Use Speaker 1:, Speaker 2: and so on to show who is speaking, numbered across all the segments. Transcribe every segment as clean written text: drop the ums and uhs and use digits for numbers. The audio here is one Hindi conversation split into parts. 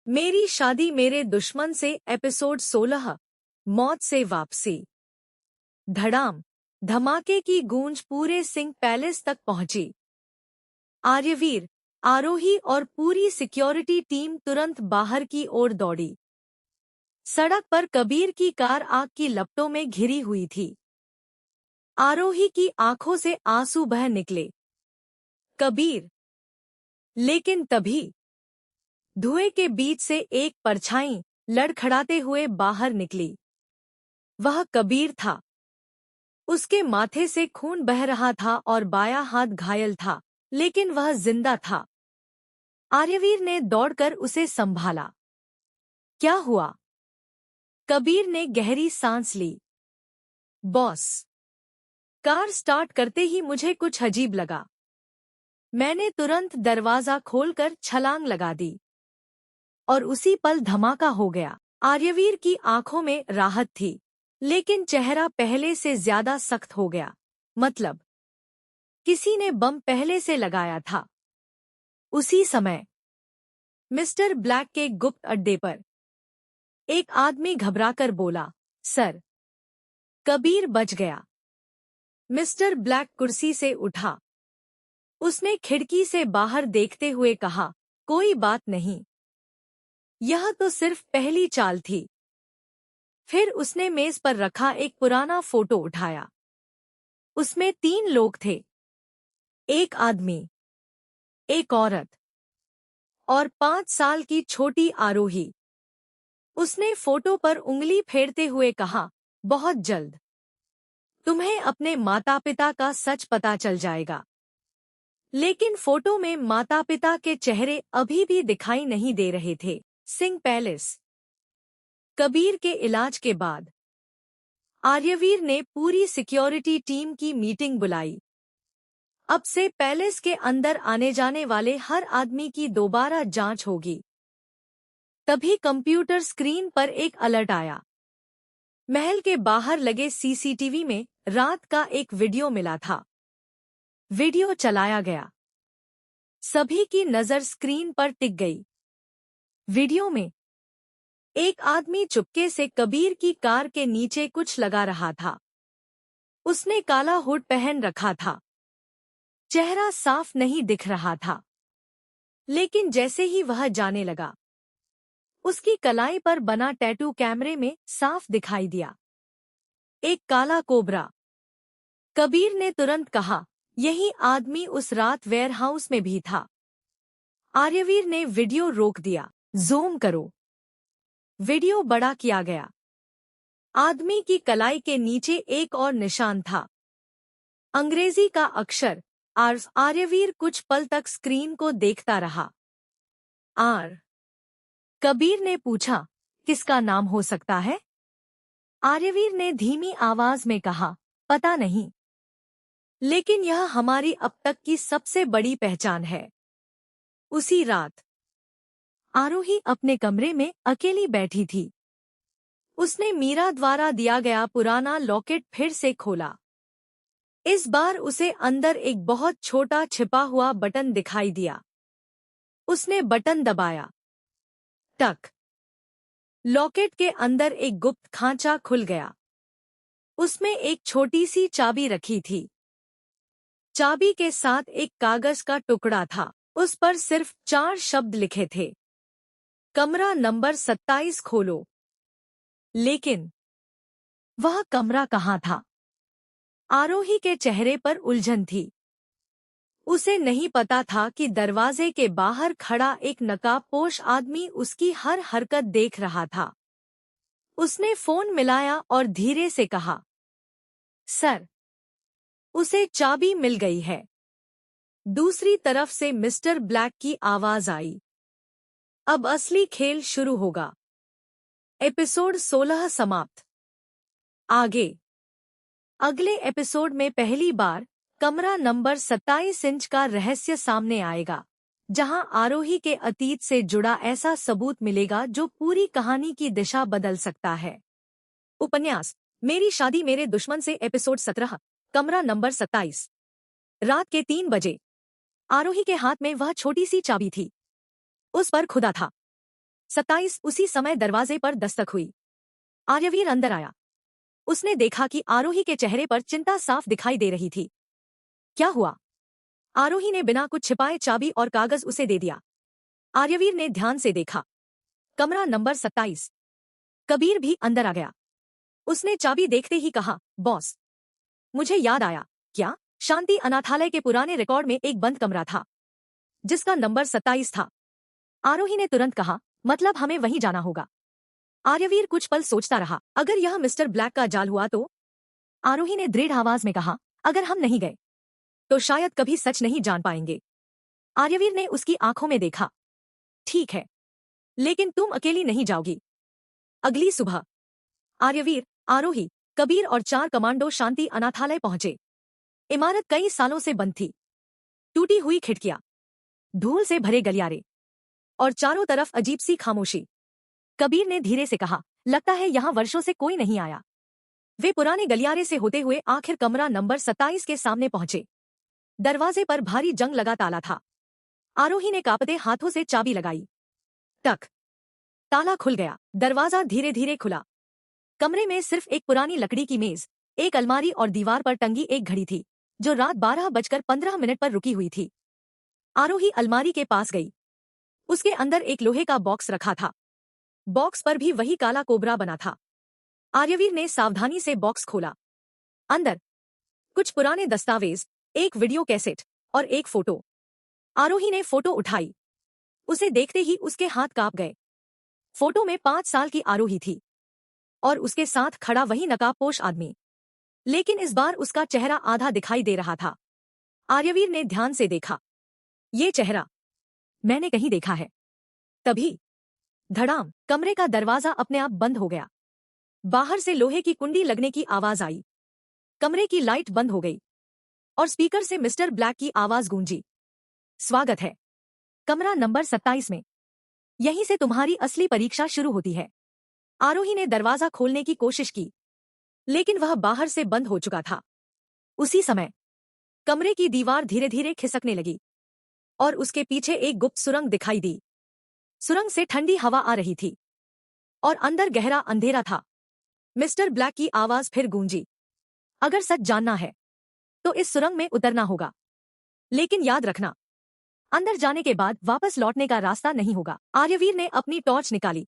Speaker 1: मेरी शादी मेरे दुश्मन से एपिसोड 16 मौत से वापसी। धड़ाम धमाके की गूंज पूरे सिंह पैलेस तक पहुंची। आर्यवीर, आरोही और पूरी सिक्योरिटी टीम तुरंत बाहर की ओर दौड़ी। सड़क पर कबीर की कार आग की लपटों में घिरी हुई थी। आरोही की आंखों से आंसू बह निकले। कबीर। लेकिन तभी धुएं के बीच से एक परछाई लड़खड़ाते हुए बाहर निकली। वह कबीर था। उसके माथे से खून बह रहा था और बायां हाथ घायल था, लेकिन वह जिंदा था। आर्यवीर ने दौड़कर उसे संभाला। क्या हुआ? कबीर ने गहरी सांस ली। बॉस, कार स्टार्ट करते ही मुझे कुछ अजीब लगा। मैंने तुरंत दरवाजा खोलकर छलांग लगा दी और उसी पल धमाका हो गया। आर्यवीर की आंखों में राहत थी, लेकिन चेहरा पहले से ज्यादा सख्त हो गया। मतलब किसी ने बम पहले से लगाया था। उसी समय मिस्टर ब्लैक के गुप्त अड्डे पर एक आदमी घबराकर बोला, सर, कबीर बच गया। मिस्टर ब्लैक कुर्सी से उठा। उसने खिड़की से बाहर देखते हुए कहा, कोई बात नहीं, यह तो सिर्फ पहली चाल थी। फिर उसने मेज पर रखा एक पुराना फोटो उठाया। उसमें 3 लोग थे, एक आदमी, एक औरत और 5 साल की छोटी आरोही। उसने फोटो पर उंगली फेरते हुए कहा, बहुत जल्द तुम्हें अपने माता पिता का सच पता चल जाएगा। लेकिन फोटो में माता पिता के चेहरे अभी भी दिखाई नहीं दे रहे थे। सिंह पैलेस। कबीर के इलाज के बाद आर्यवीर ने पूरी सिक्योरिटी टीम की मीटिंग बुलाई। अब से पैलेस के अंदर आने जाने वाले हर आदमी की दोबारा जांच होगी। तभी कंप्यूटर स्क्रीन पर एक अलर्ट आया। महल के बाहर लगे सीसीटीवी में रात का एक वीडियो मिला था। वीडियो चलाया गया। सभी की नजर स्क्रीन पर टिक गई। वीडियो में एक आदमी चुपके से कबीर की कार के नीचे कुछ लगा रहा था। उसने काला हुड पहन रखा था। चेहरा साफ नहीं दिख रहा था, लेकिन जैसे ही वह जाने लगा, उसकी कलाई पर बना टैटू कैमरे में साफ दिखाई दिया। एक काला कोबरा। कबीर ने तुरंत कहा, यही आदमी उस रात वेयरहाउस में भी था। आर्यवीर ने वीडियो रोक दिया। जूम करो। वीडियो बड़ा किया गया। आदमी की कलाई के नीचे एक और निशान था, अंग्रेजी का अक्षर आर। आर्यवीर कुछ पल तक स्क्रीन को देखता रहा। आर। कबीर ने पूछा, किसका नाम हो सकता है? आर्यवीर ने धीमी आवाज में कहा, पता नहीं, लेकिन यह हमारी अब तक की सबसे बड़ी पहचान है। उसी रात आरोही अपने कमरे में अकेली बैठी थी। उसने मीरा द्वारा दिया गया पुराना लॉकेट फिर से खोला। इस बार उसे अंदर एक बहुत छोटा छिपा हुआ बटन दिखाई दिया। उसने बटन दबाया। टक। लॉकेट के अंदर एक गुप्त खांचा खुल गया। उसमें एक छोटी सी चाबी रखी थी। चाबी के साथ एक कागज का टुकड़ा था। उस पर सिर्फ 4 शब्द लिखे थे, कमरा नंबर 27 खोलो। लेकिन वह कमरा कहाँ था? आरोही के चेहरे पर उलझन थी। उसे नहीं पता था कि दरवाजे के बाहर खड़ा एक नकाबपोश आदमी उसकी हर हरकत देख रहा था। उसने फोन मिलाया और धीरे से कहा, सर, उसे चाबी मिल गई है। दूसरी तरफ से मिस्टर ब्लैक की आवाज आई, अब असली खेल शुरू होगा। एपिसोड 16 समाप्त। आगे अगले एपिसोड में पहली बार कमरा नंबर 27 इंच का रहस्य सामने आएगा, जहां आरोही के अतीत से जुड़ा ऐसा सबूत मिलेगा जो पूरी कहानी की दिशा बदल सकता है। उपन्यास मेरी शादी मेरे दुश्मन से एपिसोड 17 कमरा नंबर 27। रात के 3 बजे आरोही के हाथ में वह छोटी सी चाबी थी। उस पर खुदा था। 27 उसी समय दरवाजे पर दस्तक हुई। आर्यवीर अंदर आया। उसने देखा कि आरोही के चेहरे पर चिंता साफ दिखाई दे रही थी। क्या हुआ? आरोही ने बिना कुछ छिपाए चाबी और कागज उसे दे दिया। आर्यवीर ने ध्यान से देखा। कमरा नंबर 27। कबीर भी अंदर आ गया। उसने चाबी देखते ही कहा, बॉस, मुझे याद आया। क्या? शांति अनाथालय के पुराने रिकॉर्ड में एक बंद कमरा था जिसका नंबर 27 था। आरोही ने तुरंत कहा, मतलब हमें वहीं जाना होगा। आर्यवीर कुछ पल सोचता रहा। अगर यह मिस्टर ब्लैक का जाल हुआ तो? आरोही ने दृढ़ आवाज में कहा, अगर हम नहीं गए तो शायद कभी सच नहीं जान पाएंगे। आर्यवीर ने उसकी आंखों में देखा। ठीक है, लेकिन तुम अकेली नहीं जाओगी। अगली सुबह आर्यवीर, आरोही, कबीर और 4 कमांडो शांति अनाथालय पहुंचे। इमारत कई सालों से बंद थी। टूटी हुई खिड़कियां, धूल से भरे गलियारे और चारों तरफ अजीब सी खामोशी। कबीर ने धीरे से कहा, लगता है यहां वर्षों से कोई नहीं आया। वे पुराने गलियारे से होते हुए आखिर कमरा नंबर 27 के सामने पहुंचे। दरवाजे पर भारी जंग लगा ताला था। आरोही ने कांपते हाथों से चाबी लगाई। टक, ताला खुल गया। दरवाजा धीरे धीरे खुला। कमरे में सिर्फ एक पुरानी लकड़ी की मेज, एक अलमारी और दीवार पर टंगी एक घड़ी थी जो रात 12:15 पर रुकी हुई थी। आरोही अलमारी के पास गई। उसके अंदर एक लोहे का बॉक्स रखा था। बॉक्स पर भी वही काला कोबरा बना था। आर्यवीर ने सावधानी से बॉक्स खोला। अंदर कुछ पुराने दस्तावेज, एक वीडियो कैसेट और एक फोटो। आरोही ने फोटो उठाई। उसे देखते ही उसके हाथ कांप गए। फोटो में 5 साल की आरोही थी और उसके साथ खड़ा वही नकाबपोश आदमी, लेकिन इस बार उसका चेहरा आधा दिखाई दे रहा था। आर्यवीर ने ध्यान से देखा। ये चेहरा मैंने कहीं देखा है। तभी धड़ाम, कमरे का दरवाजा अपने आप बंद हो गया। बाहर से लोहे की कुंडी लगने की आवाज आई। कमरे की लाइट बंद हो गई और स्पीकर से मिस्टर ब्लैक की आवाज गूंजी, स्वागत है कमरा नंबर 27 में। यहीं से तुम्हारी असली परीक्षा शुरू होती है। आरोही ने दरवाजा खोलने की कोशिश की, लेकिन वह बाहर से बंद हो चुका था। उसी समय कमरे की दीवार धीरे धीरे खिसकने लगी और उसके पीछे एक गुप्त सुरंग दिखाई दी। सुरंग से ठंडी हवा आ रही थी और अंदर गहरा अंधेरा था। मिस्टर ब्लैक की आवाज फिर गूंजी, अगर सच जानना है तो इस सुरंग में उतरना होगा, लेकिन याद रखना, अंदर जाने के बाद वापस लौटने का रास्ता नहीं होगा। आर्यवीर ने अपनी टॉर्च निकाली।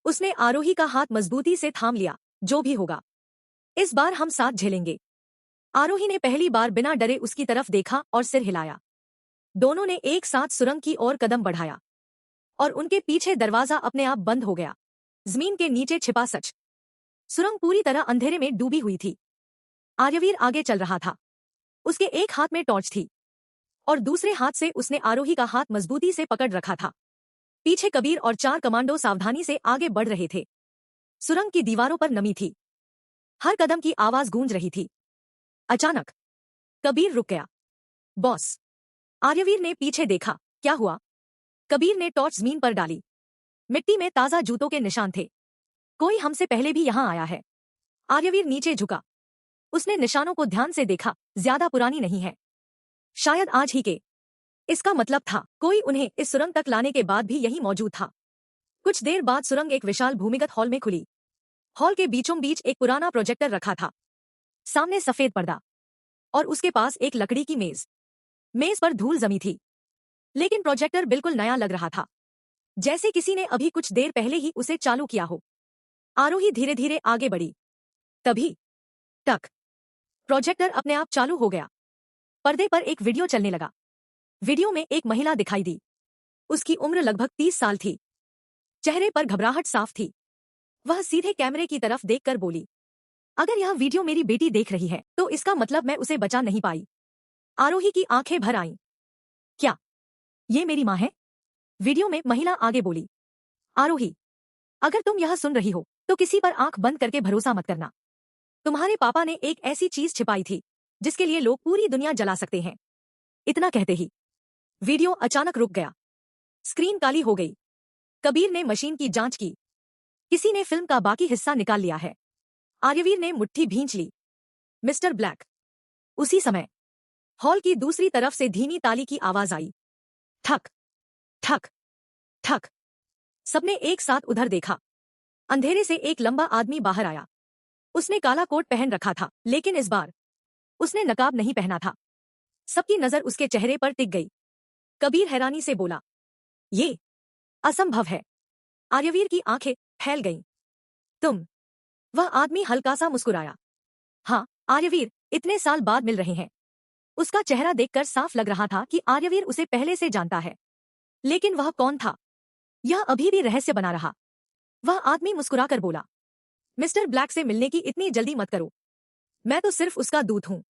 Speaker 1: उसने आरोही का हाथ मजबूती से थाम लिया। जो भी होगा, इस बार हम साथ झेलेंगे। आरोही ने पहली बार बिना डरे उसकी तरफ देखा और सिर हिलाया। दोनों ने एक साथ सुरंग की ओर कदम बढ़ाया और उनके पीछे दरवाजा अपने आप बंद हो गया। जमीन के नीचे छिपा सच। सुरंग पूरी तरह अंधेरे में डूबी हुई थी। आर्यवीर आगे चल रहा था। उसके एक हाथ में टॉर्च थी और दूसरे हाथ से उसने आरोही का हाथ मजबूती से पकड़ रखा था। पीछे कबीर और 4 कमांडो सावधानी से आगे बढ़ रहे थे। सुरंग की दीवारों पर नमी थी। हर कदम की आवाज गूंज रही थी। अचानक कबीर रुक गया। बॉस। आर्यवीर ने पीछे देखा। क्या हुआ? कबीर ने टॉर्च जमीन पर डाली। मिट्टी में ताजा जूतों के निशान थे। कोई हमसे पहले भी यहां आया है। आर्यवीर नीचे झुका। उसने निशानों को ध्यान से देखा। ज्यादा पुरानी नहीं है, शायद आज ही के। इसका मतलब था कोई उन्हें इस सुरंग तक लाने के बाद भी यही मौजूद था। कुछ देर बाद सुरंग एक विशाल भूमिगत हॉल में खुली। हॉल के बीचों बीच एक पुराना प्रोजेक्टर रखा था। सामने सफेद पर्दा और उसके पास एक लकड़ी की मेज। मेज पर धूल जमी थी, लेकिन प्रोजेक्टर बिल्कुल नया लग रहा था, जैसे किसी ने अभी कुछ देर पहले ही उसे चालू किया हो। आरोही धीरे धीरे आगे बढ़ी। तभी टक, प्रोजेक्टर अपने आप चालू हो गया। पर्दे पर एक वीडियो चलने लगा। वीडियो में एक महिला दिखाई दी। उसकी उम्र लगभग 30 साल थी। चेहरे पर घबराहट साफ थी। वह सीधे कैमरे की तरफ देखकर बोली, अगर यह वीडियो मेरी बेटी देख रही है तो इसका मतलब मैं उसे बचा नहीं पाई। आरोही की आंखें भर आईं। क्या ये मेरी मां है? वीडियो में महिला आगे बोली, आरोही, अगर तुम यह सुन रही हो तो किसी पर आंख बंद करके भरोसा मत करना। तुम्हारे पापा ने एक ऐसी चीज छिपाई थी जिसके लिए लोग पूरी दुनिया जला सकते हैं। इतना कहते ही वीडियो अचानक रुक गया। स्क्रीन काली हो गई। कबीर ने मशीन की जांच की। किसी ने फिल्म का बाकी हिस्सा निकाल लिया है। आर्यवीर ने मुट्ठी भींच ली। Mister black. उसी समय हॉल की दूसरी तरफ से धीमी ताली की आवाज आई। ठक ठक ठक। सबने एक साथ उधर देखा। अंधेरे से एक लंबा आदमी बाहर आया। उसने काला कोट पहन रखा था, लेकिन इस बार उसने नकाब नहीं पहना था। सबकी नजर उसके चेहरे पर टिक गई। कबीर हैरानी से बोला, ये असंभव है। आर्यवीर की आंखें फैल गईं। तुम? वह आदमी हल्का सा मुस्कुराया। हाँ आर्यवीर, इतने साल बाद मिल रहे हैं। उसका चेहरा देखकर साफ लग रहा था कि आर्यवीर उसे पहले से जानता है, लेकिन वह कौन था यह अभी भी रहस्य बना रहा। वह आदमी मुस्कुराकर बोला, मिस्टर ब्लैक से मिलने की इतनी जल्दी मत करो, मैं तो सिर्फ उसका दूत हूं।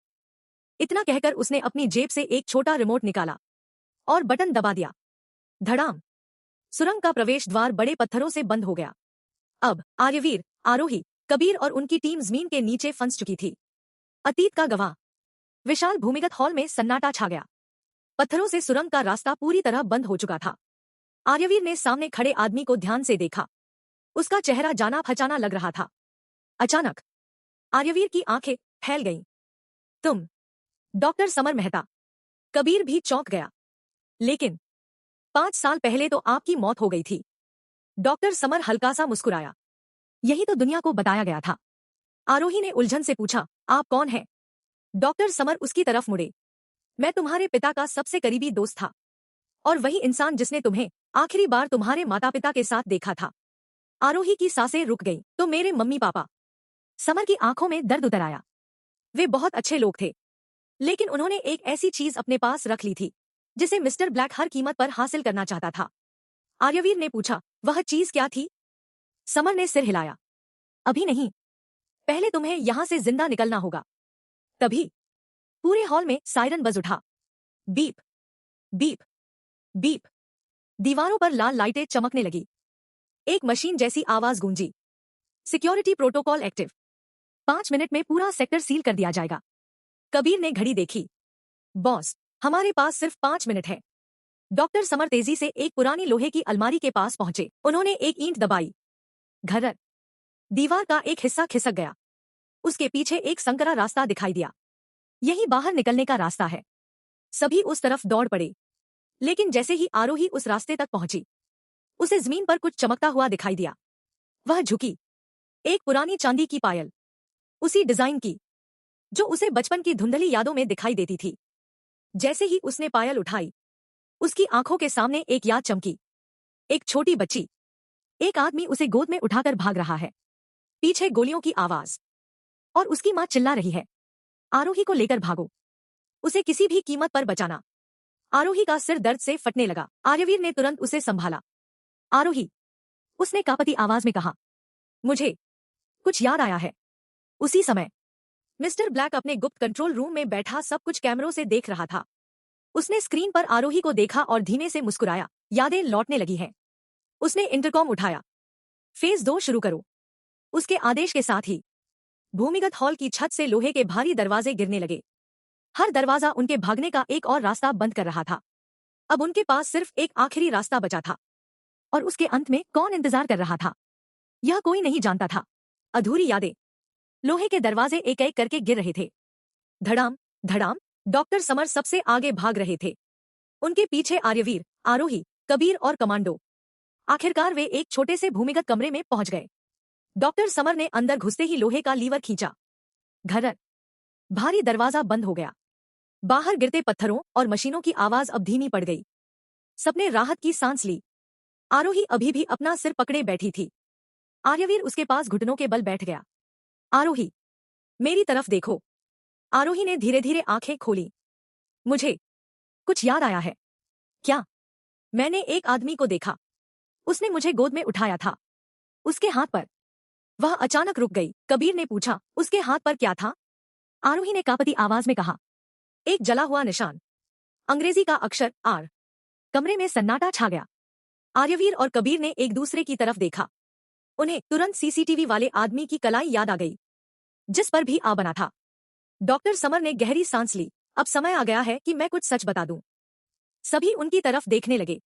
Speaker 1: इतना कहकर उसने अपनी जेब से एक छोटा रिमोट निकाला और बटन दबा दिया। धड़ाम! सुरंग का प्रवेश द्वार बड़े पत्थरों से बंद हो गया। अब आर्यवीर, आरोही, कबीर और उनकी टीम जमीन के नीचे फंस चुकी थी। अतीत का गवाह। विशाल भूमिगत हॉल में सन्नाटा छा गया। पत्थरों से सुरंग का रास्ता पूरी तरह बंद हो चुका था। आर्यवीर ने सामने खड़े आदमी को ध्यान से देखा। उसका चेहरा जाना पहचाना लग रहा था। अचानक आर्यवीर की आंखें फैल गईं। तुम? Doctor summer Mehta. कबीर भी चौंक गया। लेकिन 5 साल पहले तो आपकी मौत हो गई थी। डॉक्टर समर हल्का सा मुस्कुराया। यही तो दुनिया को बताया गया था। आरोही ने उलझन से पूछा, आप कौन हैं? डॉक्टर समर उसकी तरफ मुड़े। मैं तुम्हारे पिता का सबसे करीबी दोस्त था, और वही इंसान जिसने तुम्हें आखिरी बार तुम्हारे माता पिता के साथ देखा था। आरोही की सांसें रुक गईं। तो मेरे मम्मी पापा? समर की आंखों में दर्द उतर आया। वे बहुत अच्छे लोग थे, लेकिन उन्होंने एक ऐसी चीज अपने पास रख ली थी जिसे मिस्टर ब्लैक हर कीमत पर हासिल करना चाहता था। आर्यवीर ने पूछा, वह चीज क्या थी? समर ने सिर हिलाया। अभी नहीं, पहले तुम्हें यहां से जिंदा निकलना होगा। तभी पूरे हॉल में सायरन बज उठा। Beep beep beep. दीवारों पर लाल लाइटें चमकने लगी। एक मशीन जैसी आवाज गूंजी, सिक्योरिटी प्रोटोकॉल एक्टिव। 5 मिनट में पूरा सेक्टर सील कर दिया जाएगा। कबीर ने घड़ी देखी। बॉस, हमारे पास सिर्फ 5 मिनट है। डॉक्टर समर तेजी से एक पुरानी लोहे की अलमारी के पास पहुंचे। उन्होंने एक ईंट दबाई। घरर। दीवार का एक हिस्सा खिसक गया। उसके पीछे एक संकरा रास्ता दिखाई दिया। यही बाहर निकलने का रास्ता है। सभी उस तरफ दौड़ पड़े। लेकिन जैसे ही आरोही उस रास्ते तक पहुंची, उसे जमीन पर कुछ चमकता हुआ दिखाई दिया। वह झुकी। एक पुरानी चांदी की पायल, उसी डिजाइन की जो उसे बचपन की धुंधली यादों में दिखाई देती थी। जैसे ही उसने पायल उठाई, उसकी आंखों के सामने एक याद चमकी। एक छोटी बच्ची, एक आदमी उसे गोद में उठाकर भाग रहा है। पीछे गोलियों की आवाज, और उसकी मां चिल्ला रही है, आरोही को लेकर भागो, उसे किसी भी कीमत पर बचाना। आरोही का सिर दर्द से फटने लगा। आर्यवीर ने तुरंत उसे संभाला। आरोही, उसने कांपती आवाज में कहा, मुझे कुछ याद आया है। उसी समय मिस्टर ब्लैक अपने गुप्त कंट्रोल रूम में बैठा सब कुछ कैमरों से देख रहा था। उसने स्क्रीन पर आरोही को देखा और धीमे से मुस्कुराया। यादें लौटने लगी हैं। उसने इंटरकॉम उठाया। फेज 2 शुरू करो। उसके आदेश के साथ ही भूमिगत हॉल की छत से लोहे के भारी दरवाजे गिरने लगे। हर दरवाजा उनके भागने का एक और रास्ता बंद कर रहा था। अब उनके पास सिर्फ एक आखिरी रास्ता बचा था, और उसके अंत में कौन इंतजार कर रहा था, यह कोई नहीं जानता था। अधूरी यादें। लोहे के दरवाजे एक एक करके गिर रहे थे। धड़ाम धड़ाम। डॉक्टर समर सबसे आगे भाग रहे थे। उनके पीछे आर्यवीर, आरोही, कबीर और कमांडो। आखिरकार वे एक छोटे से भूमिगत कमरे में पहुंच गए। डॉक्टर समर ने अंदर घुसते ही लोहे का लीवर खींचा। घरर। भारी दरवाजा बंद हो गया। बाहर गिरते पत्थरों और मशीनों की आवाज अब धीमी पड़ गई। सबने राहत की सांस ली। आरोही अभी भी अपना सिर पकड़े बैठी थी। आर्यवीर उसके पास घुटनों के बल बैठ गया। आरोही, मेरी तरफ देखो। आरोही ने धीरे धीरे आंखें खोली। मुझे कुछ याद आया है। क्या? मैंने एक आदमी को देखा। उसने मुझे गोद में उठाया था। उसके हाथ पर। वह अचानक रुक गई। कबीर ने पूछा, उसके हाथ पर क्या था? आरोही ने कांपती आवाज में कहा, एक जला हुआ निशान। अंग्रेजी का अक्षर आर। कमरे में सन्नाटा छा गया। आर्यवीर और कबीर ने एक दूसरे की तरफ देखा। उन्हें तुरंत सीसीटीवी वाले आदमी की कलाई याद आ गई, जिस पर भी आ बना था। डॉक्टर समर ने गहरी सांस ली। अब समय आ गया है कि मैं कुछ सच बता दूं। सभी उनकी तरफ देखने लगे।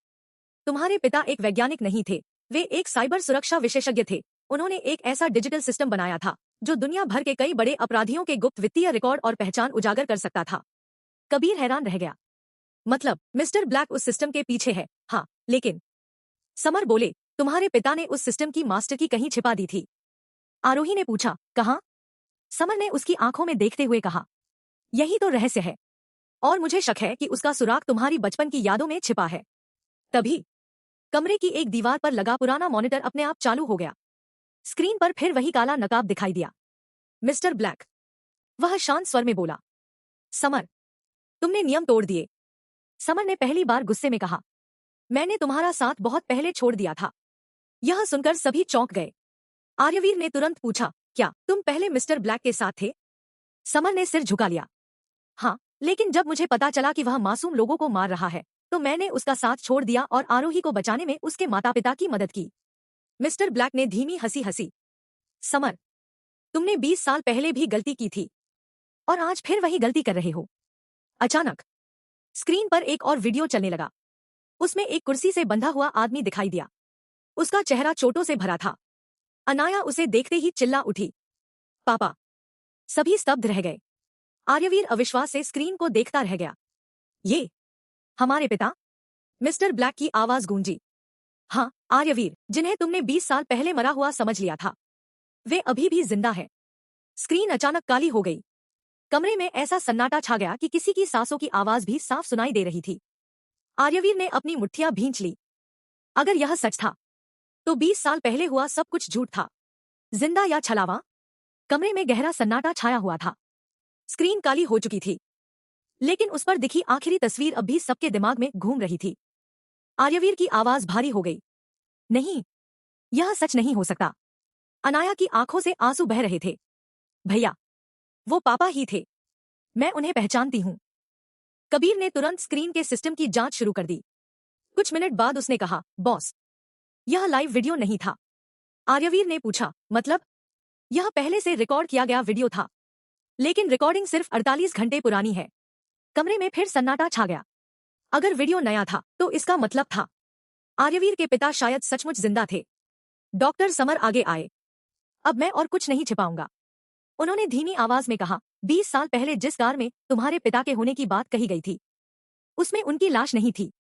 Speaker 1: तुम्हारे पिता एक वैज्ञानिक नहीं थे, वे एक साइबर सुरक्षा विशेषज्ञ थे। उन्होंने एक ऐसा डिजिटल सिस्टम बनाया था जो दुनिया भर के कई बड़े अपराधियों के गुप्त वित्तीय रिकॉर्ड और पहचान उजागर कर सकता था। कबीर हैरान रह गया। मतलब मिस्टर ब्लैक उस सिस्टम के पीछे है? हाँ, लेकिन समर बोले, तुम्हारे पिता ने उस सिस्टम की मास्टर की कहीं छिपा दी थी। आरोही ने पूछा, कहाँ? समर ने उसकी आंखों में देखते हुए कहा, यही तो रहस्य है, और मुझे शक है कि उसका सुराग तुम्हारी बचपन की यादों में छिपा है। तभी कमरे की एक दीवार पर लगा पुराना मॉनिटर अपने आप चालू हो गया। स्क्रीन पर फिर वही काला नकाब दिखाई दिया। मिस्टर ब्लैक, वह शांत स्वर में बोला। समर, तुमने नियम तोड़ दिए। समर ने पहली बार गुस्से में कहा, मैंने तुम्हारा साथ बहुत पहले छोड़ दिया था। यह सुनकर सभी चौंक गए। आर्यवीर ने तुरंत पूछा, क्या तुम पहले मिस्टर ब्लैक के साथ थे? समर ने सिर झुका लिया। हाँ, लेकिन जब मुझे पता चला कि वह मासूम लोगों को मार रहा है, तो मैंने उसका साथ छोड़ दिया और आरोही को बचाने में उसके माता पिता की मदद की। मिस्टर ब्लैक ने धीमी हंसी हंसी। समर, तुमने 20 साल पहले भी गलती की थी, और आज फिर वही गलती कर रहे हो। अचानक स्क्रीन पर एक और वीडियो चलने लगा। उसमें एक कुर्सी से बंधा हुआ आदमी दिखाई दिया। उसका चेहरा चोटों से भरा था। अनाया उसे देखते ही चिल्ला उठी, पापा। सभी स्तब्ध रह गए। आर्यवीर अविश्वास से स्क्रीन को देखता रह गया। ये हमारे पिता? मिस्टर ब्लैक की आवाज गूंजी। हाँ, आर्यवीर, जिन्हें तुमने 20 साल पहले मरा हुआ समझ लिया था, वे अभी भी जिंदा है। स्क्रीन अचानक काली हो गई। कमरे में ऐसा सन्नाटा छा गया कि किसी की सांसों की आवाज भी साफ सुनाई दे रही थी। आर्यवीर ने अपनी मुट्ठियां भींच ली। अगर यह सच था, तो 20 साल पहले हुआ सब कुछ झूठ था। जिंदा या छलावा? कमरे में गहरा सन्नाटा छाया हुआ था। स्क्रीन काली हो चुकी थी, लेकिन उस पर दिखी आखिरी तस्वीर अब भी सबके दिमाग में घूम रही थी। आर्यवीर की आवाज भारी हो गई। नहीं, यह सच नहीं हो सकता। अनाया की आंखों से आंसू बह रहे थे। भैया, वो पापा ही थे। मैं उन्हें पहचानती हूँ। कबीर ने तुरंत स्क्रीन के सिस्टम की जांच शुरू कर दी। कुछ मिनट बाद उसने कहा, बॉस, यह लाइव वीडियो नहीं था। आर्यवीर ने पूछा, मतलब? यह पहले से रिकॉर्ड किया गया वीडियो था, लेकिन रिकॉर्डिंग सिर्फ 48 घंटे पुरानी है। कमरे में फिर सन्नाटा छा गया। अगर वीडियो नया था, तो इसका मतलब था आर्यवीर के पिता शायद सचमुच जिंदा थे। डॉक्टर समर आगे आए। अब मैं और कुछ नहीं छिपाऊंगा, उन्होंने धीमी आवाज में कहा। 20 साल पहले जिस कार में तुम्हारे पिता के होने की बात कही गई थी, उसमें उनकी लाश नहीं थी।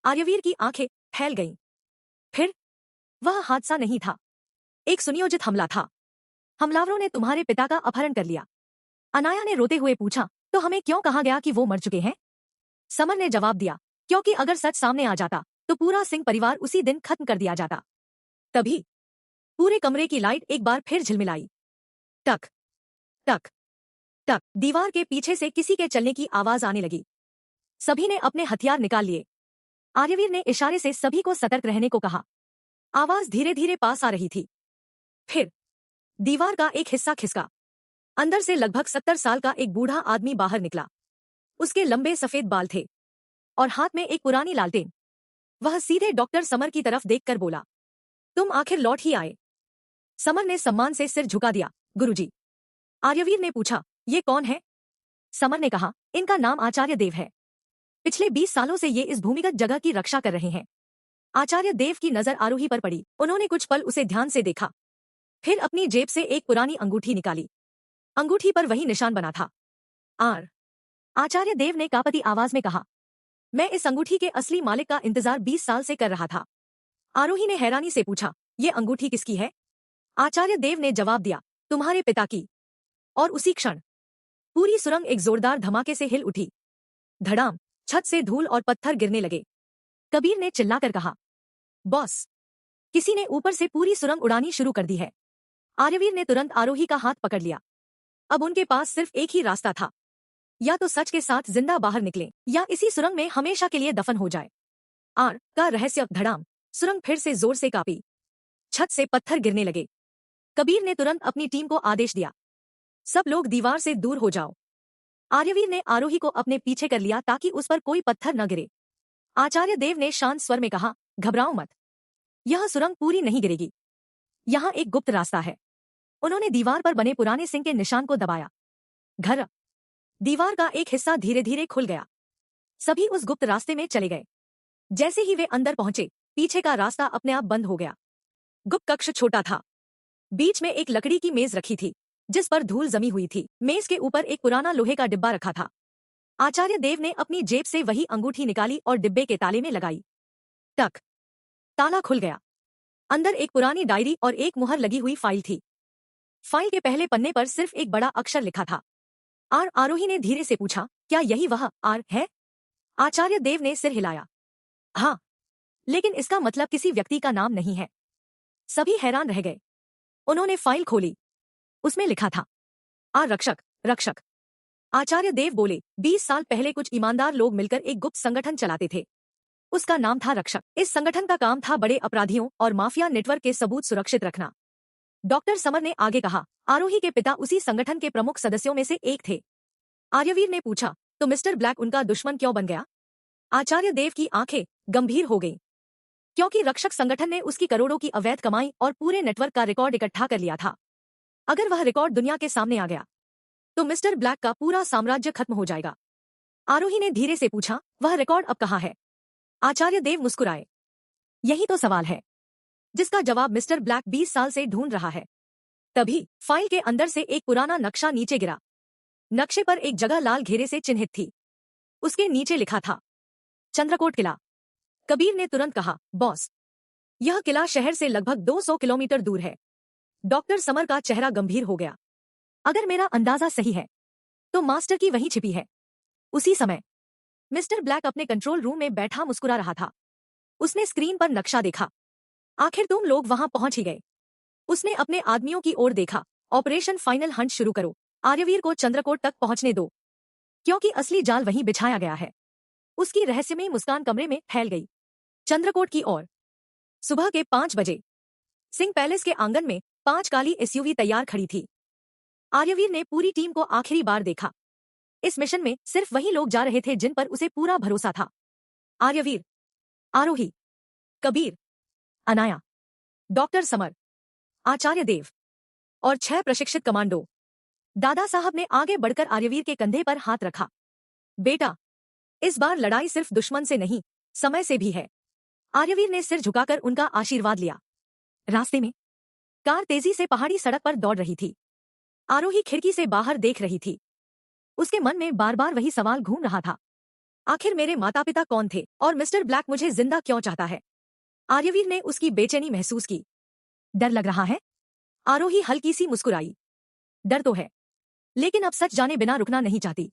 Speaker 1: आर्यवीर की आंखें फैल गईं। फिर वह हादसा नहीं था, एक सुनियोजित हमला था। हमलावरों ने तुम्हारे पिता का अपहरण कर लिया। अनाया ने रोते हुए पूछा, तो हमें क्यों कहा गया कि वो मर चुके हैं? समर ने जवाब दिया, क्योंकि अगर सच सामने आ जाता, तो पूरा सिंह परिवार उसी दिन खत्म कर दिया जाता। तभी पूरे कमरे की लाइट एक बार फिर झिलमिलाई। टक टक टक। दीवार के पीछे से किसी के चलने की आवाज आने लगी। सभी ने अपने हथियार निकाल लिए। आर्यवीर ने इशारे से सभी को सतर्क रहने को कहा। आवाज धीरे धीरे पास आ रही थी। फिर दीवार का एक हिस्सा खिसका। अंदर से लगभग 70 साल का एक बूढ़ा आदमी बाहर निकला। उसके लंबे सफेद बाल थे और हाथ में एक पुरानी लालटेन। वह सीधे डॉक्टर समर की तरफ देखकर बोला, तुम आखिर लौट ही आए। समर ने सम्मान से सिर झुका दिया, गुरुजी। आर्यवीर ने पूछा, ये कौन है? समर ने कहा, इनका नाम आचार्य देव है। पिछले 20 सालों से ये इस भूमिगत जगह की रक्षा कर रहे हैं। आचार्य देव की नजर आरोही पर पड़ी। उन्होंने कुछ पल उसे ध्यान से देखा, फिर अपनी जेब से एक पुरानी अंगूठी निकाली। अंगूठी पर वही निशान बना था, आर। आचार्य देव ने कांपती आवाज में कहा, मैं इस अंगूठी के असली मालिक का इंतजार 20 साल से कर रहा था। आरोही ने हैरानी से पूछा, ये अंगूठी किसकी है? आचार्य देव ने जवाब दिया, तुम्हारे पिता की। और उसी क्षण पूरी सुरंग एक जोरदार धमाके से हिल उठी। धड़ाम, छत से धूल और पत्थर गिरने लगे। कबीर ने चिल्लाकर कहा, बॉस, किसी ने ऊपर से पूरी सुरंग उड़ानी शुरू कर दी है। आर्यवीर ने तुरंत आरोही का हाथ पकड़ लिया। अब उनके पास सिर्फ एक ही रास्ता था, या तो सच के साथ जिंदा बाहर निकले, या इसी सुरंग में हमेशा के लिए दफन हो जाए। आर का रहस्य। धड़ाम, सुरंग फिर से जोर से कांपी। छत से पत्थर गिरने लगे। कबीर ने तुरंत अपनी टीम को आदेश दिया, सब लोग दीवार से दूर हो जाओ। आर्यवीर ने आरोही को अपने पीछे कर लिया ताकि उस पर कोई पत्थर न गिरे। आचार्य देव ने शांत स्वर में कहा, घबराओ मत, यह सुरंग पूरी नहीं गिरेगी। यहाँ एक गुप्त रास्ता है। उन्होंने दीवार पर बने पुराने सिंह के निशान को दबाया। घर दीवार का एक हिस्सा धीरे धीरे खुल गया। सभी उस गुप्त रास्ते में चले गए। जैसे ही वे अंदर पहुंचे, पीछे का रास्ता अपने आप बंद हो गया। गुप्त कक्ष छोटा था। बीच में एक लकड़ी की मेज रखी थी, जिस पर धूल जमी हुई थी। मेज के ऊपर एक पुराना लोहे का डिब्बा रखा था। आचार्य देव ने अपनी जेब से वही अंगूठी निकाली और डिब्बे के ताले में लगाई। टक, ताला खुल गया। अंदर एक पुरानी डायरी और एक मुहर लगी हुई फाइल थी। फाइल के पहले पन्ने पर सिर्फ एक बड़ा अक्षर लिखा था, आर। आरोही ने धीरे से पूछा, क्या यही वह आर है? आचार्य देव ने सिर हिलाया। हाँ, लेकिन इसका मतलब किसी व्यक्ति का नाम नहीं है। सभी हैरान रह गए। उन्होंने फाइल खोली। उसमें लिखा था, आर रक्षक, रक्षक। आचार्य देव बोले, 20 साल पहले कुछ ईमानदार लोग मिलकर एक गुप्त संगठन चलाते थे। उसका नाम था रक्षक। इस संगठन का काम था बड़े अपराधियों और माफिया नेटवर्क के सबूत सुरक्षित रखना। डॉक्टर समर ने आगे कहा, आरोही के पिता उसी संगठन के प्रमुख सदस्यों में से एक थे। आर्यवीर ने पूछा, तो मिस्टर ब्लैक उनका दुश्मन क्यों बन गया? आचार्य देव की आंखें गंभीर हो गईं, क्योंकि रक्षक संगठन ने उसकी करोड़ों की अवैध कमाई और पूरे नेटवर्क का रिकॉर्ड इकट्ठा कर लिया था। अगर वह रिकॉर्ड दुनिया के सामने आ गया तो मिस्टर ब्लैक का पूरा साम्राज्य खत्म हो जाएगा। आरोही ने धीरे से पूछा, वह रिकॉर्ड अब कहाँ है? आचार्य देव मुस्कुराए। यही तो सवाल है जिसका जवाब मिस्टर ब्लैक 20 साल से ढूंढ रहा है। तभी फाइल के अंदर से एक पुराना नक्शा नीचे गिरा। नक्शे पर एक जगह लाल घेरे से चिन्हित थी। उसके नीचे लिखा था, चंद्रकोट किला। कबीर ने तुरंत कहा, बॉस, यह किला शहर से लगभग 200 किलोमीटर दूर है। डॉक्टर समर का चेहरा गंभीर हो गया। अगर मेरा अंदाजा सही है तो मास्टर की वहीं छिपी है। उसी समय मिस्टर ब्लैक अपने कंट्रोल रूम में बैठा मुस्कुरा रहा था। उसने स्क्रीन पर नक्शा देखा। आखिर तुम लोग वहां पहुंच ही गए। उसने अपने आदमियों की ओर देखा। ऑपरेशन फाइनल हंट शुरू करो। आर्यवीर को चंद्रकोट तक पहुंचने दो, क्योंकि असली जाल वहीं बिछाया गया है। उसकी रहस्यमयी मुस्कान कमरे में फैल गई। चंद्रकोट की ओर सुबह के 5 बजे सिंह पैलेस के आंगन में 5 काली एसयूवी तैयार खड़ी थी। आर्यवीर ने पूरी टीम को आखिरी बार देखा। इस मिशन में सिर्फ वही लोग जा रहे थे जिन पर उसे पूरा भरोसा था। आर्यवीर, आरोही, कबीर, अनाया, डॉक्टर समर, आचार्य देव और 6 प्रशिक्षित कमांडो। दादा साहब ने आगे बढ़कर आर्यवीर के कंधे पर हाथ रखा। बेटा, इस बार लड़ाई सिर्फ दुश्मन से नहीं, समय से भी है। आर्यवीर ने सिर झुकाकर उनका आशीर्वाद लिया। रास्ते में कार तेजी से पहाड़ी सड़क पर दौड़ रही थी। आरोही खिड़की से बाहर देख रही थी। उसके मन में बार बार वही सवाल घूम रहा था, आखिर मेरे माता पिता कौन थे और मिस्टर ब्लैक मुझे जिंदा क्यों चाहता है? आर्यवीर ने उसकी बेचैनी महसूस की। डर लग रहा है? आरोही हल्की सी मुस्कुराई। डर तो है, लेकिन अब सच जाने बिना रुकना नहीं चाहती।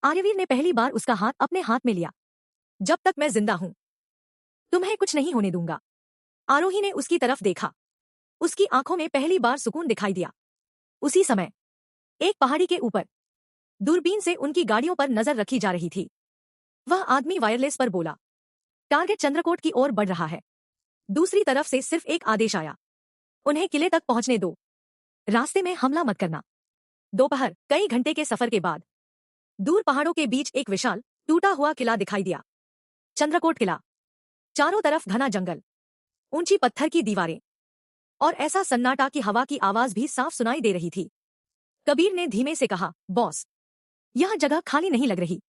Speaker 1: आर्यवीर ने पहली बार उसका हाथ अपने हाथ में लिया। जब तक मैं जिंदा हूं तुम्हें कुछ नहीं होने दूंगा। आरोही ने उसकी तरफ देखा। उसकी आंखों में पहली बार सुकून दिखाई दिया। उसी समय एक पहाड़ी के ऊपर दूरबीन से उनकी गाड़ियों पर नजर रखी जा रही थी। वह आदमी वायरलेस पर बोला, टारगेट चंद्रकोट की ओर बढ़ रहा है। दूसरी तरफ से सिर्फ एक आदेश आया, उन्हें किले तक पहुंचने दो, रास्ते में हमला मत करना। दोपहर कई घंटे के सफर के बाद दूर पहाड़ों के बीच एक विशाल टूटा हुआ किला दिखाई दिया। चंद्रकोट किला। चारों तरफ घना जंगल, ऊंची पत्थर की दीवारें और ऐसा सन्नाटा कि हवा की आवाज भी साफ सुनाई दे रही थी। कबीर ने धीमे से कहा, बॉस, यह जगह खाली नहीं लग रही।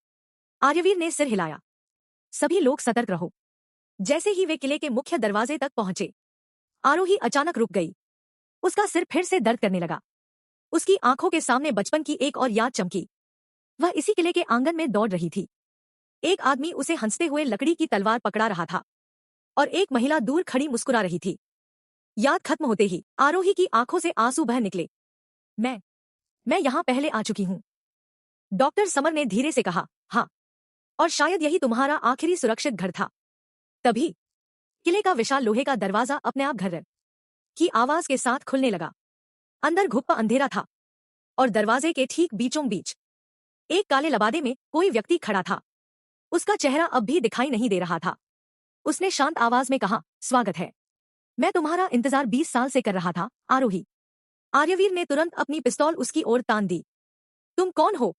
Speaker 1: आर्यवीर ने सिर हिलाया। सभी लोग सतर्क रहो। जैसे ही वे किले के मुख्य दरवाजे तक पहुंचे, आरोही अचानक रुक गई। उसका सिर फिर से दर्द करने लगा। उसकी आंखों के सामने बचपन की एक और याद चमकी। वह इसी किले के आंगन में दौड़ रही थी। एक आदमी उसे हंसते हुए लकड़ी की तलवार पकड़ा रहा था और एक महिला दूर खड़ी मुस्कुरा रही थी। याद खत्म होते ही आरोही की आंखों से आंसू बह निकले। मैं यहां पहले आ चुकी हूं। डॉक्टर समर ने धीरे से कहा, हाँ, और शायद यही तुम्हारा आखिरी सुरक्षित घर था। तभी किले का विशाल लोहे का दरवाजा अपने आप घर की आवाज के साथ खुलने लगा। अंदर घुप्पा अंधेरा था और दरवाजे के ठीक बीचों बीच एक काले लबादे में कोई व्यक्ति खड़ा था। उसका चेहरा अब भी दिखाई नहीं दे रहा था। उसने शांत आवाज में कहा, स्वागत है। मैं तुम्हारा इंतजार 20 साल से कर रहा था, आरोही। आर्यवीर ने तुरंत अपनी पिस्तौल उसकी ओर तान दी। तुम कौन हो?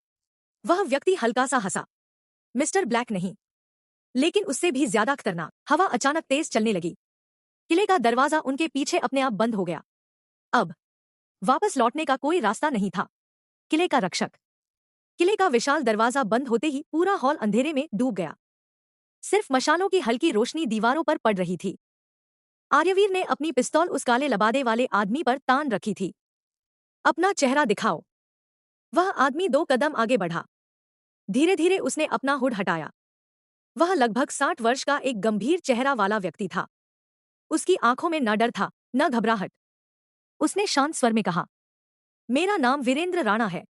Speaker 1: वह व्यक्ति हल्का सा हंसा। मिस्टर ब्लैक नहीं, लेकिन उससे भी ज्यादा खतरनाक। हवा अचानक तेज चलने लगी। किले का दरवाजा उनके पीछे अपने आप बंद हो गया। अब वापस लौटने का कोई रास्ता नहीं था। किले का रक्षक। किले का विशाल दरवाजा बंद होते ही पूरा हॉल अंधेरे में डूब गया। सिर्फ मशालों की हल्की रोशनी दीवारों पर पड़ रही थी। आर्यवीर ने अपनी पिस्तौल उस काले लबादे वाले आदमी पर तान रखी थी। अपना चेहरा दिखाओ। वह आदमी 2 कदम आगे बढ़ा। धीरे धीरे उसने अपना हुड हटाया। वह लगभग 60 वर्ष का एक गंभीर चेहरा वाला व्यक्ति था। उसकी आंखों में न डर था, न घबराहट। उसने शांत स्वर में कहा, मेरा नाम वीरेंद्र राणा है।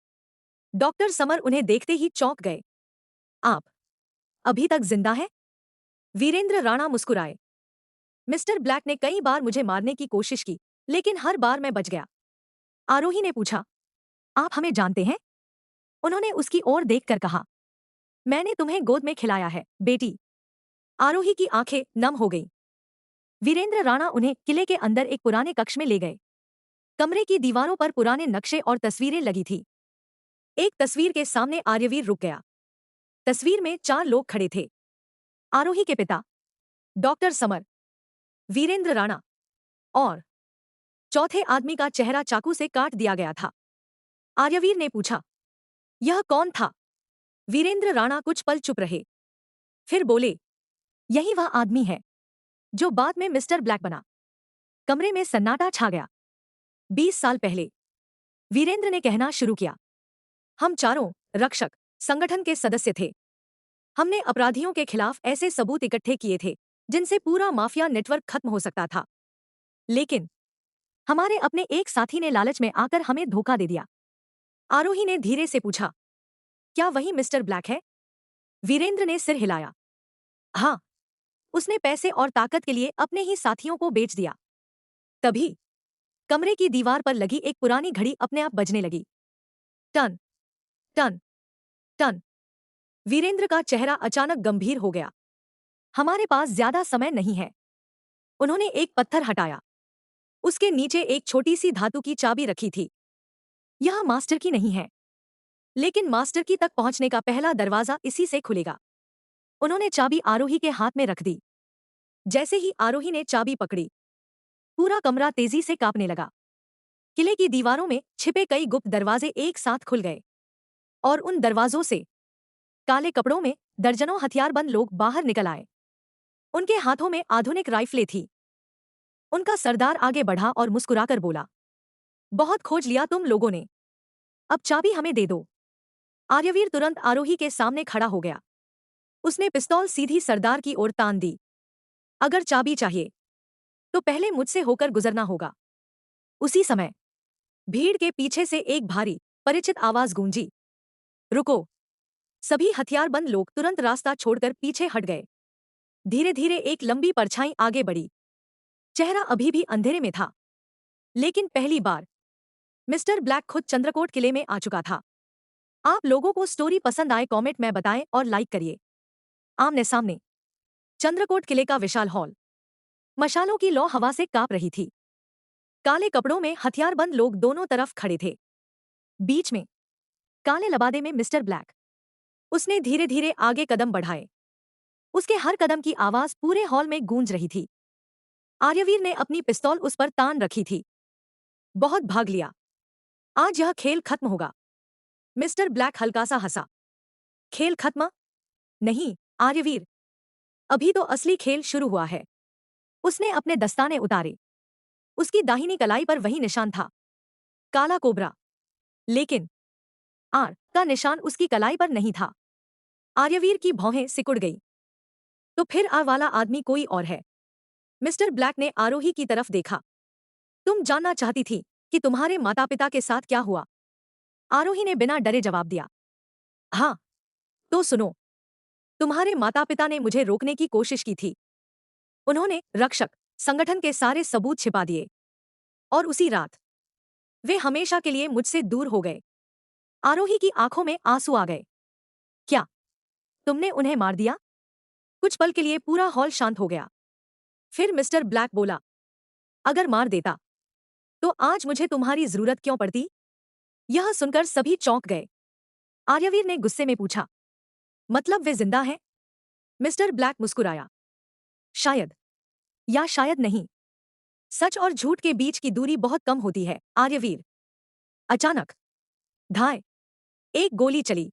Speaker 1: डॉक्टर समर उन्हें देखते ही चौंक गए। आप अभी तक जिंदा हैं? वीरेंद्र राणा मुस्कुराए। मिस्टर ब्लैक ने कई बार मुझे मारने की कोशिश की, लेकिन हर बार मैं बच गया। आरोही ने पूछा, आप हमें जानते हैं? उन्होंने उसकी ओर देखकर कहा, मैंने तुम्हें गोद में खिलाया है, बेटी। आरोही की आंखें नम हो गईं। वीरेंद्र राणा उन्हें किले के अंदर एक पुराने कक्ष में ले गए। कमरे की दीवारों पर पुराने नक्शे और तस्वीरें लगी थी। एक तस्वीर के सामने आर्यवीर रुक गया। तस्वीर में 4 लोग खड़े थे। आरोही के पिता, डॉक्टर समर, वीरेंद्र राणा और चौथे आदमी का चेहरा चाकू से काट दिया गया था। आर्यवीर ने पूछा, यह कौन था? वीरेंद्र राणा कुछ पल चुप रहे, फिर बोले, यही वह आदमी है जो बाद में मिस्टर ब्लैक बना। कमरे में सन्नाटा छा गया। 20 साल पहले, वीरेंद्र ने कहना शुरू किया, हम चारों रक्षक संगठन के सदस्य थे। हमने अपराधियों के खिलाफ ऐसे सबूत इकट्ठे किए थे जिनसे पूरा माफिया नेटवर्क खत्म हो सकता था। लेकिन हमारे अपने एक साथी ने लालच में आकर हमें धोखा दे दिया। आरोही ने धीरे से पूछा, क्या वही मिस्टर ब्लैक है? वीरेंद्र ने सिर हिलाया। हाँ, उसने पैसे और ताकत के लिए अपने ही साथियों को बेच दिया। तभी कमरे की दीवार पर लगी एक पुरानी घड़ी अपने आप बजने लगी। Ton ton ton. वीरेंद्र का चेहरा अचानक गंभीर हो गया। हमारे पास ज्यादा समय नहीं है। उन्होंने एक पत्थर हटाया। उसके नीचे एक छोटी सी धातु की चाबी रखी थी। यह मास्टर की नहीं है, लेकिन मास्टर की तक पहुंचने का पहला दरवाजा इसी से खुलेगा। उन्होंने चाबी आरोही के हाथ में रख दी। जैसे ही आरोही ने चाबी पकड़ी, पूरा कमरा तेजी से कांपने लगा। किले की दीवारों में छिपे कई गुप्त दरवाजे एक साथ खुल गए और उन दरवाजों से काले कपड़ों में दर्जनों हथियारबंद लोग बाहर निकल आए। उनके हाथों में आधुनिक राइफलें थी। उनका सरदार आगे बढ़ा और मुस्कुराकर बोला, बहुत खोज लिया तुम लोगों ने। अब चाबी हमें दे दो। आर्यवीर तुरंत आरोही के सामने खड़ा हो गया। उसने पिस्तौल सीधी सरदार की ओर तान दी। अगर चाबी चाहिए तो पहले मुझसे होकर गुजरना होगा। उसी समय भीड़ के पीछे से एक भारी परिचित आवाज गूंजी, रुको। सभी हथियारबंद लोग तुरंत रास्ता छोड़कर पीछे हट गए। धीरे धीरे एक लंबी परछाई आगे बढ़ी। चेहरा अभी भी अंधेरे में था, लेकिन पहली बार मिस्टर ब्लैक खुद चंद्रकोट किले में आ चुका था। आप लोगों को स्टोरी पसंद आए कमेंट में बताएं और लाइक करिए। आमने सामने चंद्रकोट किले का विशाल हॉल। मशालों की लौ हवा से कांप रही थी। काले कपड़ों में हथियारबंद लोग दोनों तरफ खड़े थे। बीच में काले लबादे में मिस्टर ब्लैक। उसने धीरे धीरे आगे कदम बढ़ाए। उसके हर कदम की आवाज पूरे हॉल में गूंज रही थी। आर्यवीर ने अपनी पिस्तौल उस पर तान रखी थी। बहुत भाग लिया, आज यह खेल खत्म होगा। मिस्टर ब्लैक हल्का सा हंसा। खेल खत्म? नहीं आर्यवीर, अभी तो असली खेल शुरू हुआ है। उसने अपने दस्ताने उतारे। उसकी दाहिनी कलाई पर वही निशान था, काला कोबरा। लेकिन आर का निशान उसकी कलाई पर नहीं था। आर्यवीर की भौहें सिकुड़ गई। तो फिर आर वाला आदमी कोई और है। मिस्टर ब्लैक ने आरोही की तरफ देखा। तुम जानना चाहती थी कि तुम्हारे माता पिता के साथ क्या हुआ? आरोही ने बिना डरे जवाब दिया। हाँ, तो सुनो। तुम्हारे माता पिता ने मुझे रोकने की कोशिश की थी। उन्होंने रक्षक संगठन के सारे सबूत छिपा दिए और उसी रात वे हमेशा के लिए मुझसे दूर हो गए। आरोही की आंखों में आंसू आ गए। क्या तुमने उन्हें मार दिया? कुछ पल के लिए पूरा हॉल शांत हो गया। फिर मिस्टर ब्लैक बोला, अगर मार देता तो आज मुझे तुम्हारी जरूरत क्यों पड़ती? यह सुनकर सभी चौंक गए। आर्यवीर ने गुस्से में पूछा, मतलब वे जिंदा हैं? मिस्टर ब्लैक मुस्कुराया, शायद या शायद नहीं। सच और झूठ के बीच की दूरी बहुत कम होती है आर्यवीर। अचानक धाय एक गोली चली,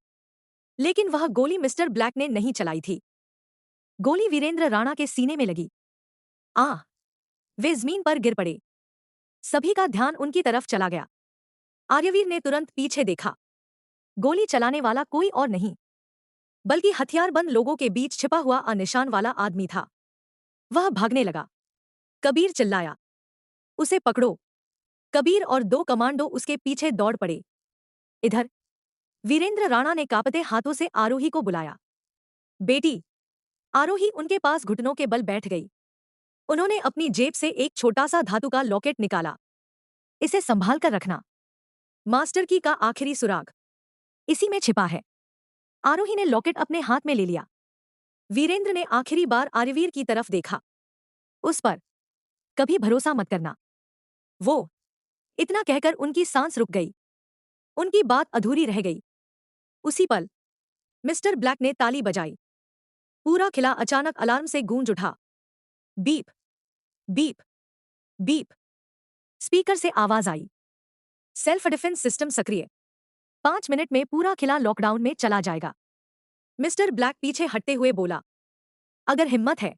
Speaker 1: लेकिन वह गोली मिस्टर ब्लैक ने नहीं चलाई थी। गोली वीरेंद्र राणा के सीने में लगी। आह! वे जमीन पर गिर पड़े। सभी का ध्यान उनकी तरफ चला गया। आर्यवीर ने तुरंत पीछे देखा। गोली चलाने वाला कोई और नहीं, बल्कि हथियारबंद लोगों के बीच छिपा हुआ अनिशान वाला आदमी था। वह भागने लगा। कबीर चिल्लाया, उसे पकड़ो। कबीर और 2 कमांडो उसके पीछे दौड़ पड़े। इधर वीरेंद्र राणा ने कांपते हाथों से आरोही को बुलाया। बेटी। आरोही उनके पास घुटनों के बल बैठ गई। उन्होंने अपनी जेब से एक छोटा सा धातु का लॉकेट निकाला। इसे संभाल कर रखना। मास्टर की का आखिरी सुराग इसी में छिपा है। आरोही ने लॉकेट अपने हाथ में ले लिया। वीरेंद्र ने आखिरी बार आर्यवीर की तरफ देखा। उस पर कभी भरोसा मत करना। वो इतना कहकर उनकी सांस रुक गई। उनकी बात अधूरी रह गई। उसी पल मिस्टर ब्लैक ने ताली बजाई। पूरा किला अचानक अलार्म से गूंज उठा। Beep beep beep. स्पीकर से आवाज आई, सेल्फ डिफेंस सिस्टम सक्रिय। 5 मिनट में पूरा किला लॉकडाउन में चला जाएगा। मिस्टर ब्लैक पीछे हटते हुए बोला, अगर हिम्मत है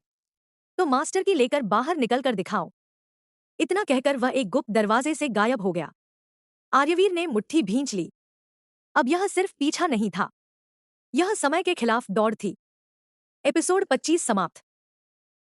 Speaker 1: तो मास्टर की लेकर बाहर निकलकर दिखाओ। इतना कहकर वह एक गुप्त दरवाजे से गायब हो गया। आर्यवीर ने मुट्ठी भींच ली। अब यह सिर्फ पीछा नहीं था, यह समय के खिलाफ दौड़ थी। एपिसोड 25 समाप्त।